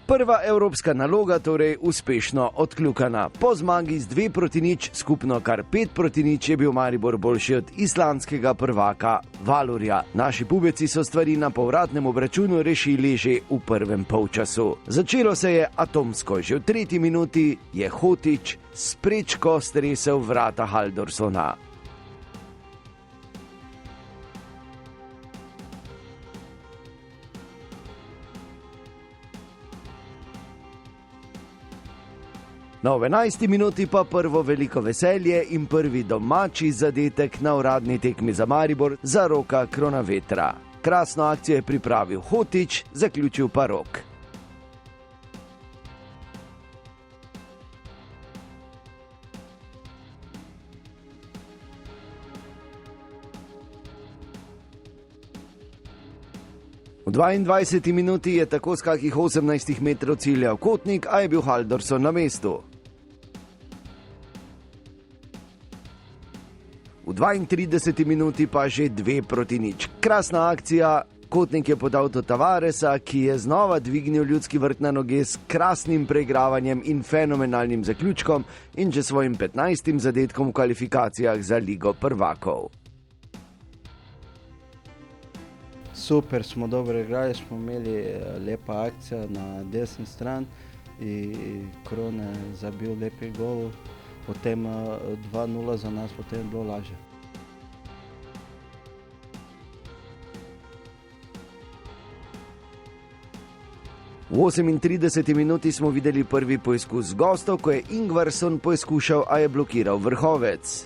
Prva evropska naloga torej uspešno odkljukana. Po zmagi z 2-0, skupno kar 5-0 je bil Maribor boljši od islandskega prvaka Valurja. Naši pubeci so stvari na povratnem obračunu rešili že v prvem polčasu. Začelo se je atomsko. Že v 3. minuti je Hotić s prečko stresel vrata Haldorsona. No, v 11. minuti pa prvo veliko veselje in prvi domači zadetek na uradni tekmi za Maribor za Roka Kronavetra. Krasno akcijo je pripravil Hotić, zaključil pa Rok. V 22. minuti je tako z kakih 18 metrov ciljal kotnik, a je bil Haldorson na mestu. V 32. minuti pa že 2-0. Krasna akcija, kotnik je podal do Tavaresa, ki je znova dvignil Ljudski vrt na noge s krasnim preigravanjem in fenomenalnim zaključkom in že svojim 15. zadetkom v kvalifikacijah za Ligo prvakov. Super smo dobro igrali, smo imeli lepa akcija na desni stran in Krone zabil lepi gol, potem 2-0 za nas, potem je bilo lažje. V 38. minuti smo videli prvi poizkus gostov, ko je Ingvarsson poizkušal, a je blokiral Vrhovec.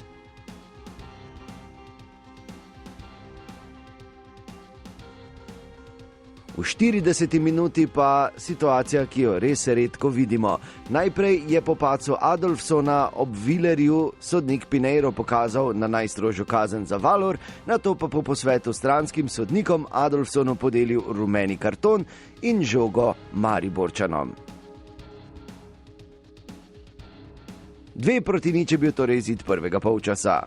V 40. minuti pa situacija, ki jo res redko vidimo. Najprej je po padcu Adolfsona ob Villerju sodnik Pinheiro pokazal na najstrožjo kazen za Valur, nato pa po posvetu s stranskim sodnikom Adolfsonu podelil rumeni karton in žogo Mariborčanom. 2-0 je bil torej izid prvega polčasa.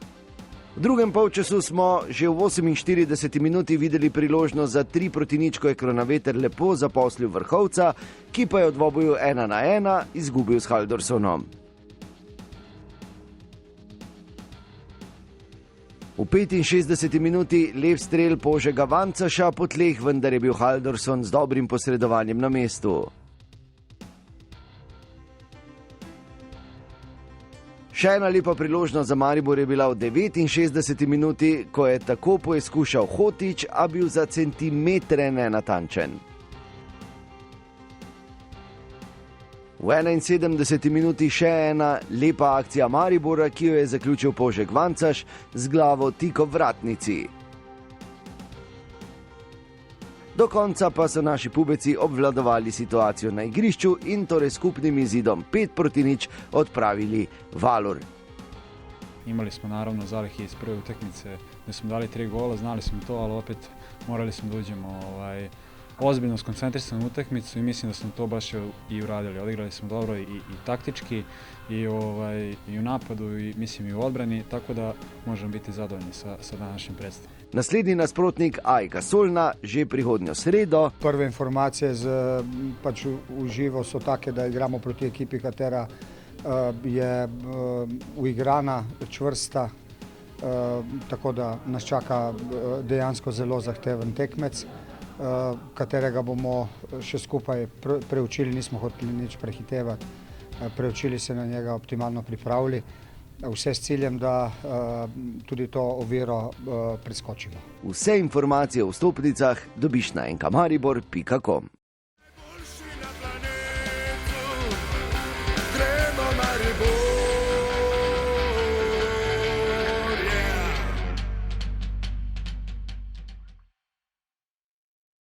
V drugem polčasu smo že v 48. minuti videli priložnost za 3-0, ko je Kronaveter lepo zaposlil Vrhovca, ki pa je v dvoboju 1-1 izgubil s Haldorsonom. V 65. minuti lep strel Požega Vancaša po tleh, vendar je bil Haldorson z dobrim posredovanjem na mestu. Še ena lepa priložnost za Maribor je bila v 69. minuti, ko je tako poizkušal Hotić, a bil za centimetre nenatančen. V 71. minuti še ena lepa akcija Maribora, ki jo je zaključil Požek Vancaš z glavo tik ob vratnici. Do konca pa so naši pubeci obvladovali situacijo na igrišču in torej skupnim izidom 5-0 odpravili Valur. Imali smo naravno zalihe iz prve utakmice gdje smo dali 3 gola, znali smo to, ali opet morali smo da uđemo ozbiljno skoncentrisani u utakmicu i mislim da smo to baš i uradili. Odigrali smo dobro i taktički i u napadu i mislim i u odbrani, tako da možemo biti zadovoljni sa današnjim predstavom. Naslednji nasprotnik AEK Solna že prihodnjo sredo. Prve informacije pač v živo so take, da igramo proti ekipi, katera je uigrana, čvrsta, tako da nas čaka dejansko zelo zahteven tekmec, katerega bomo še skupaj preučili, nismo hoteli nič prehitevati, preučili se na njega, optimalno pripravili, vse s ciljem, da tudi to oviro preskočimo. Vse informacije o vstopnicah dobiš na enkamaribor.com.